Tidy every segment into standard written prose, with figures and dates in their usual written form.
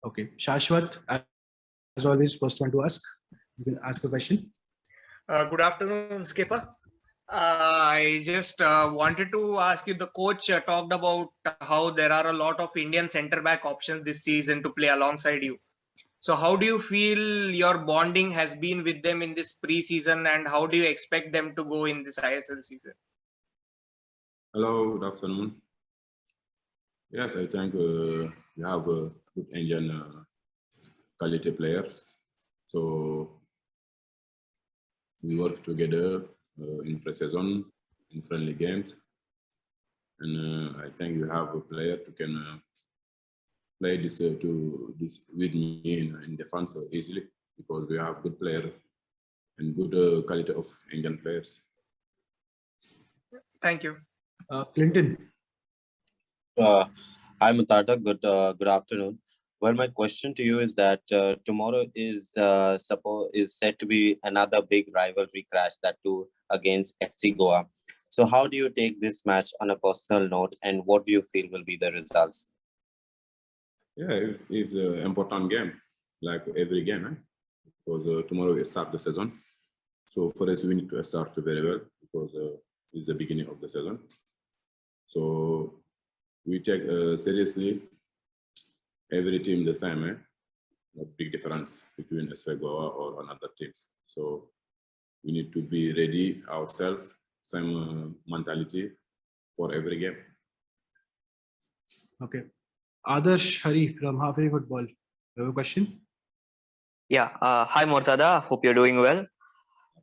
Okay, Shashwat, as always, first one to ask. You can ask a question. Good afternoon, Skipper. I just wanted to ask you, the coach talked about how there are a lot of Indian centre back options this season to play alongside you. So how do you feel your bonding has been with them in this pre-season, and how do you expect them to go in this ISL season? Hello, good afternoon. Yes, I think we have a good Indian quality players. So we work together in pre-season, in friendly games. And I think you have a player who can play this with me in defense easily, because we have good player and good quality of Indian players. Thank you. Clinton. Hi, Mourtada. Good afternoon. Well, my question to you is that tomorrow is said to be another big rivalry clash, that too against FC Goa. So how do you take this match on a personal note, and what do you feel will be the results? Yeah, it's an important game, like every game, because tomorrow is start the season. So for us, we need to start very well, because it's the beginning of the season. So we take seriously every team the same, no big difference between FC Goa or another teams. So we need to be ready ourselves, same mentality for every game. Okay. Adarsh Hari from Halfway Football. You have a question? Yeah. Hi, Mourtada. Hope you're doing well.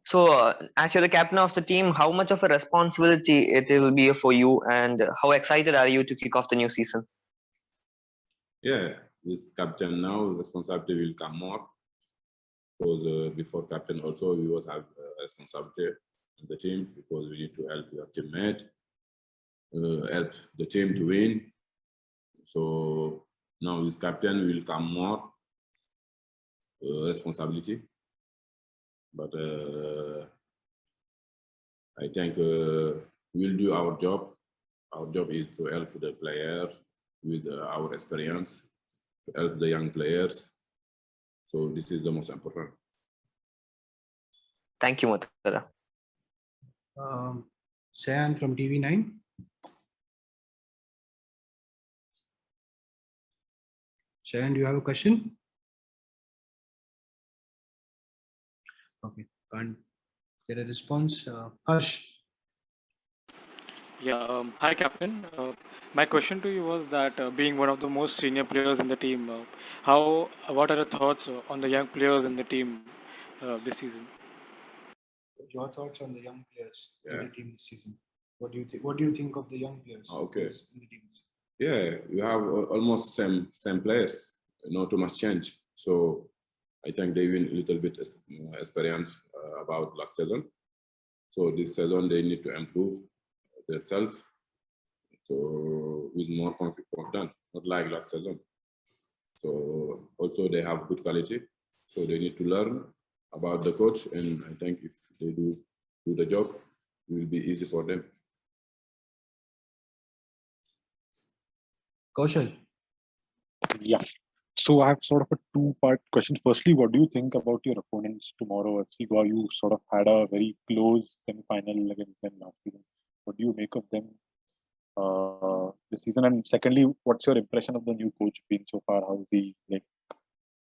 So, as you're the captain of the team, how much of a responsibility it will be for you, and how excited are you to kick off the new season? Yeah, this captain now, responsibility will come more, because before captain also we was have responsibility in the team, because we need to help your teammate, help the team to win. So now this captain will come more responsibility, but I think we'll do our job. Our job is to help the player with our experience, to help the young players. So this is the most important. Thank you, Mourtada. Sayan from TV9. Sayan, do you have a question? Okay, can't get a response. Harsh. Yeah, hi, Captain. My question to you was that being one of the most senior players in the team, what are your thoughts on the young players in the team this season? Your thoughts on the young players in Yeah. the team this season? What do you think? What do you think of the young players? Okay. In the team? Yeah, we have almost same players, not too much change. So I think they win a little bit experience about last season. So this season they need to improve themselves. So with more confidence, not like last season. So also they have good quality. So they need to learn about the coach, and I think if they do the job, it will be easy for them. Kaushal. Yeah. So I have sort of a two-part question. Firstly, what do you think about your opponents tomorrow? FC Goa, you sort of had a very close semi-final against them last season. What do you make of them this season? And secondly, what's your impression of the new coach been so far? How is he like?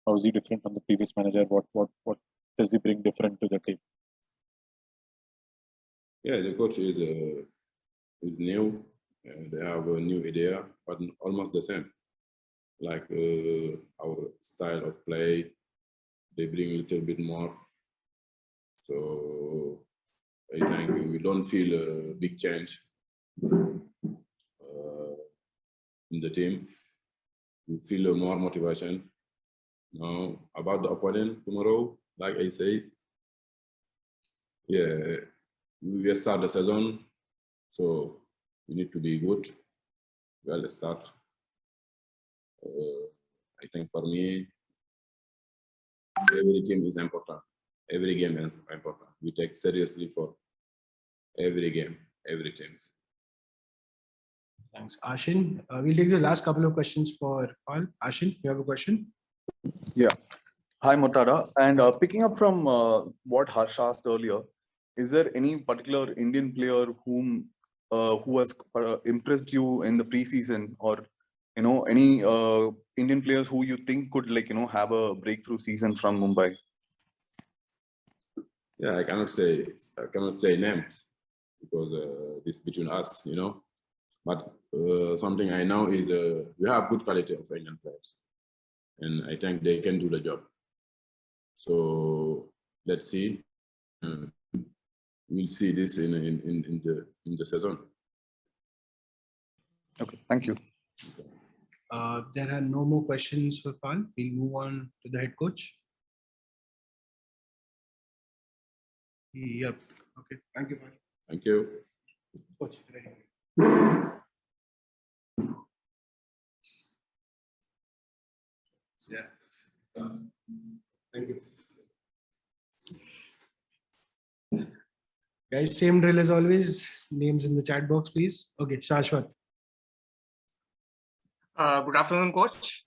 How is he different from the previous manager? What does he bring different to the team? Yeah, the coach is new. They have a new idea, but almost the same. Like our style of play, they bring a little bit more. So I think we don't feel a big change in the team. We feel more motivation. Now about the opponent tomorrow, like I say, yeah, we start the season, so we need to be good. Well, start. I think for me, every team is important. Every game is important. We take seriously for every game, every team. Thanks, Ashin. We'll take the last couple of questions for Pal. Ashin, you have a question? Yeah. Hi, Mourtada. And picking up from what Harsh asked earlier, is there any particular Indian player who has impressed you in the preseason, or any Indian players who you think could have a breakthrough season from Mumbai? Yeah, I cannot say names because this between us, But something I know is we have good quality of Indian players, and I think they can do the job. So let's see. We'll see this in the season. Okay, thank you. There are no more questions for Pal. We'll move on to the head coach. Yep. Okay. Thank you, Pal. Thank you. Coach, ready. Yeah. Thank you. Guys, same drill as always. Names in the chat box, please. Okay, Shashwat. Good afternoon, coach.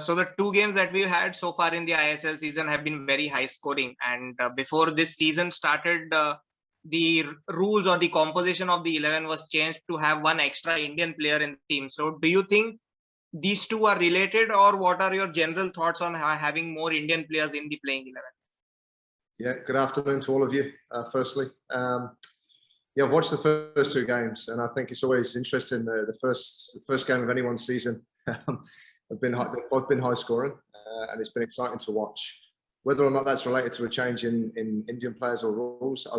So the two games that we've had so far in the ISL season have been very high scoring. And before this season started, the rules or the composition of the 11 was changed to have one extra Indian player in the team. So do you think these two are related, or what are your general thoughts on having more Indian players in the playing 11? Yeah, good afternoon to all of you. Firstly, yeah, I've watched the first two games, and I think it's always interesting. The first game of anyone's season they've both been high scoring, and it's been exciting to watch. Whether or not that's related to a change in Indian players or rules, I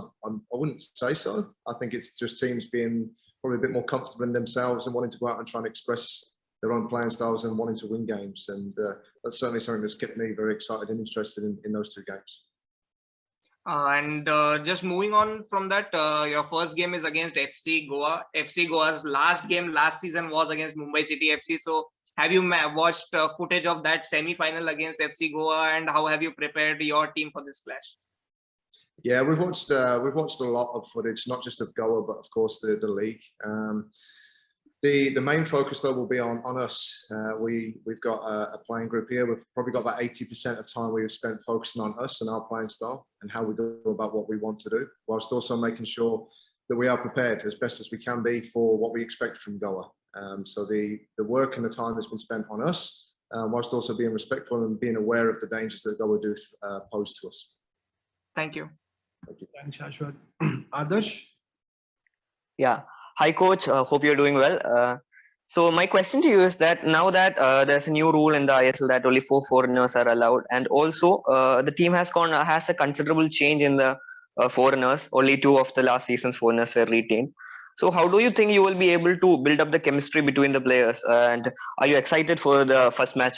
wouldn't say so. I think it's just teams being probably a bit more comfortable in themselves and wanting to go out and try and express their own playing styles and wanting to win games. And that's certainly something that's kept me very excited and interested in those two games. And just moving on from that, your first game is against FC Goa. FC Goa's last game last season was against Mumbai City FC. So have you watched footage of that semi-final against FC Goa, and how have you prepared your team for this clash? Yeah, we've watched a lot of footage, not just of Goa, but of course the league. The main focus though will be on us. We've got a playing group here. We've probably got about 80% of time we've spent focusing on us and our playing style and how we go about what we want to do, whilst also making sure that we are prepared as best as we can be for what we expect from Goa. So the work and the time has been spent on us, whilst also being respectful and being aware of the dangers that Goa do pose to us. Thank you. Thank you. Thanks, Shashwat. Adarsh? Yeah. Hi, coach. Hope you're doing well. So my question to you is that now that there's a new rule in the ISL that only 4 foreigners are allowed, and also the team has a considerable change in the foreigners. Only 2 of the last season's foreigners were retained. So how do you think you will be able to build up the chemistry between the players? And are you excited for the first match?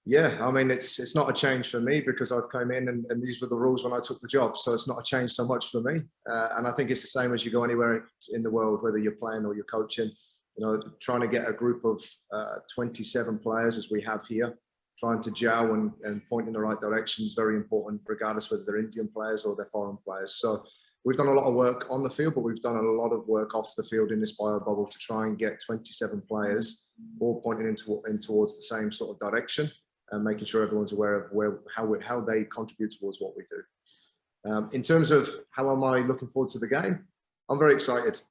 Yeah, I mean, it's not a change for me because I've come in and these were the rules when I took the job. So it's not a change so much for me. And I think it's the same as you go anywhere in the world, whether you're playing or you're coaching. Trying to get a group of 27 players as we have here, trying to gel and point in the right direction is very important, regardless whether they're Indian players or they're foreign players. So we've done a lot of work on the field, but we've done a lot of work off the field in this bio bubble to try and get 27 players all pointing in towards the same sort of direction, and making sure everyone's aware of how they contribute towards what we do. In terms of how am I looking forward to the game, I'm very excited.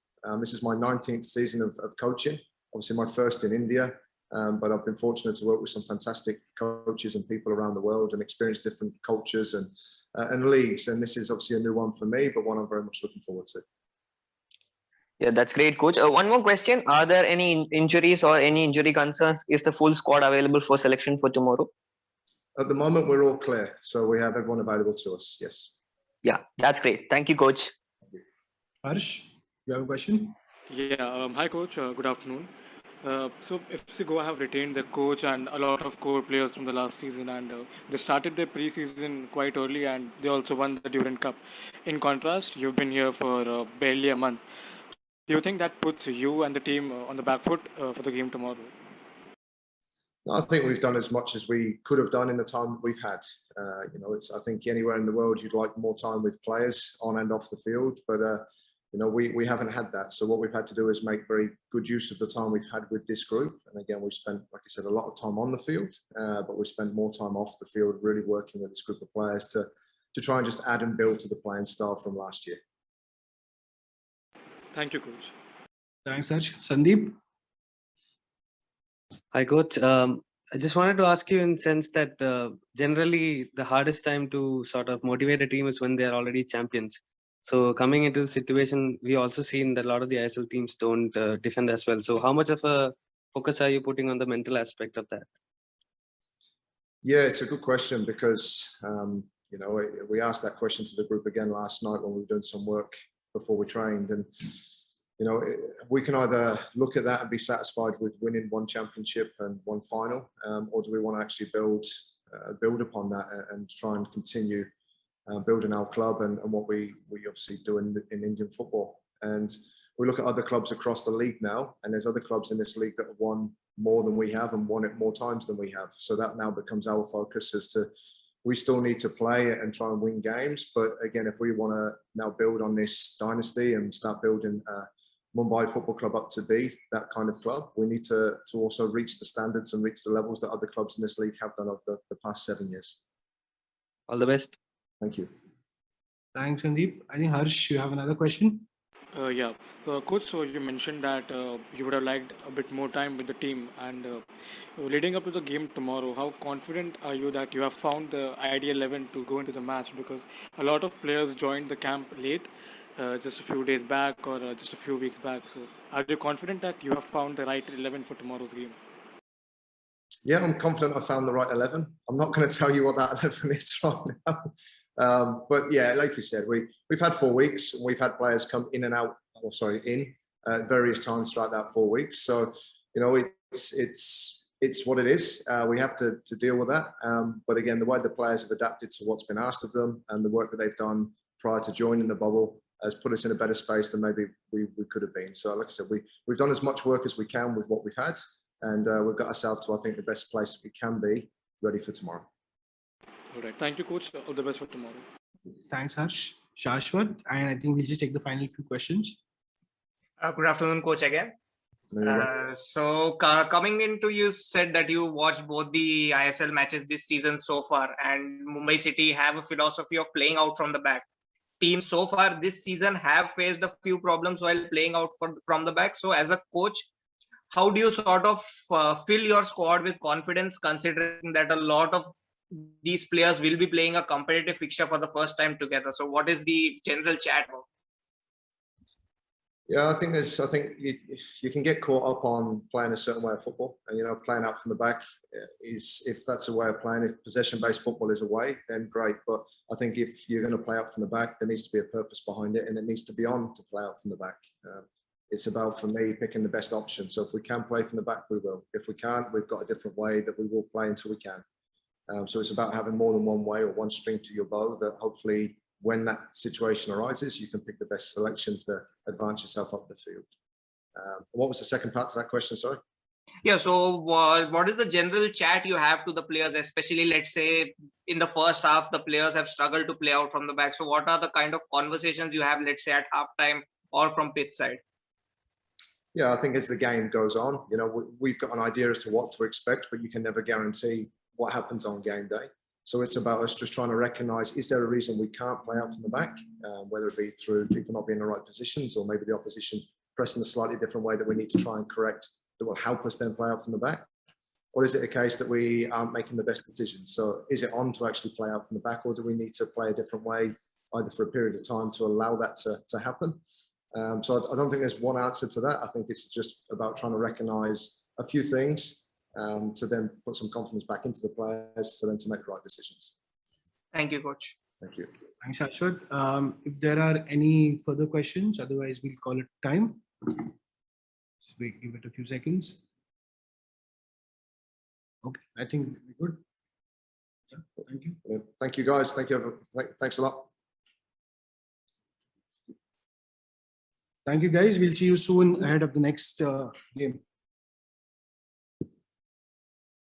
This is my 19th season of coaching, obviously my first in India, but I've been fortunate to work with some fantastic coaches and people around the world and experience different cultures and leagues. And this is obviously a new one for me, but one I'm very much looking forward to. Yeah, that's great, coach. One more question. Are there any injuries or any injury concerns? Is the full squad available for selection for tomorrow? At the moment, we're all clear. So we have everyone available to us. Yes. Yeah, that's great. Thank you, coach. Harsh, you have a question? Yeah. Hi, coach. Good afternoon. So FC Goa have retained the coach and a lot of core players from the last season, and they started their pre-season quite early, and they also won the Durand Cup. In contrast, you've been here for barely a month. Do you think that puts you and the team on the back foot for the game tomorrow? I think we've done as much as we could have done in the time that we've had. I think anywhere in the world you'd like more time with players on and off the field, but we haven't had that. So what we've had to do is make very good use of the time we've had with this group. And again, we've spent, like I said, a lot of time on the field, but we've spent more time off the field, really working with this group of players to try and just add and build to the playing style from last year. Thank you, coach. Thanks, Harsh. Sandeep? Hi, coach. I just wanted to ask you in sense that generally the hardest time to sort of motivate a team is when they are already champions. So coming into the situation, we also seen that a lot of the ISL teams don't defend as well. So how much of a focus are you putting on the mental aspect of that? Yeah, it's a good question because, we asked that question to the group again last night when we were doing some work before we trained. And, we can either look at that and be satisfied with winning one championship and one final, or do we want to actually build upon that and try and continue building our club and what we obviously do in Indian football. And we look at other clubs across the league now, and there's other clubs in this league that have won more than we have and won it more times than we have. So that now becomes our focus as to, we still need to play and try and win games. But again, if we want to now build on this dynasty and start building Mumbai Football Club up to be that kind of club, we need to also reach the standards and reach the levels that other clubs in this league have done over the past 7 years. All the best. Thank you. Thanks, Sandeep. I think Harsh, you have another question? Yeah, coach. So you mentioned that you would have liked a bit more time with the team, and leading up to the game tomorrow, how confident are you that you have found the ideal 11 to go into the match? Because a lot of players joined the camp late, just a few days back or just a few weeks back. So are you confident that you have found the right 11 for tomorrow's game? Yeah, I'm confident I found the right 11. I'm not going to tell you what that 11 is right now. But yeah, like you said, we've had 4 weeks and we've had players come in and out, in at various times throughout that 4 weeks. So, it's what it is. We have to deal with that. But again, the way the players have adapted to what's been asked of them and the work that they've done prior to joining the bubble has put us in a better space than maybe we could have been. So like I said, we've done as much work as we can with what we've had. And we've got ourselves to, I think, the best place we can be ready for tomorrow. All right. Thank you, coach. All the best for tomorrow. Thanks, Harsh. Shashwat, and I think we'll just take the final few questions. Good afternoon, coach, again. So coming into, you said that you watched both the ISL matches this season so far, and Mumbai City have a philosophy of playing out from the back. Teams so far this season have faced a few problems while playing out from the back. So as a coach, how do you sort of fill your squad with confidence, considering that a lot of these players will be playing a competitive fixture for the first time together? So what is the general chat about? Yeah, I think you can get caught up on playing a certain way of football, and playing out from the back is, if that's a way of playing. If possession-based football is a way, then great. But I think if you're going to play out from the back, there needs to be a purpose behind it, and it needs to be on to play out from the back. It's about, for me, picking the best option. So if we can play from the back, we will. If we can't, we've got a different way that we will play until we can. So it's about having more than one way or one string to your bow, that hopefully when that situation arises, you can pick the best selection to advance yourself up the field. What was the second part to that question, sorry? Yeah, so what is the general chat you have to the players, especially, let's say, in the first half, the players have struggled to play out from the back. So what are the kind of conversations you have, let's say, at halftime or from pitch side? Yeah, I think as the game goes on, we've got an idea as to what to expect, but you can never guarantee what happens on game day. So it's about us just trying to recognise, is there a reason we can't play out from the back, whether it be through people not being in the right positions or maybe the opposition pressing a slightly different way that we need to try and correct that will help us then play out from the back? Or is it a case that we aren't making the best decisions? So is it on to actually play out from the back, or do we need to play a different way, either for a period of time to allow that to happen? So I don't think there's one answer to that. I think it's just about trying to recognise a few things to then put some confidence back into the players for them to make the right decisions. Thank you, coach. Thank you. Thanks, Shashwat. If there are any further questions, otherwise we'll call it time. Just wait, give it a few seconds. Okay, I think we're good. Yeah, thank you. Thank you, guys. Thank you. Thanks a lot. Thank you, guys. We'll see you soon ahead of the next game.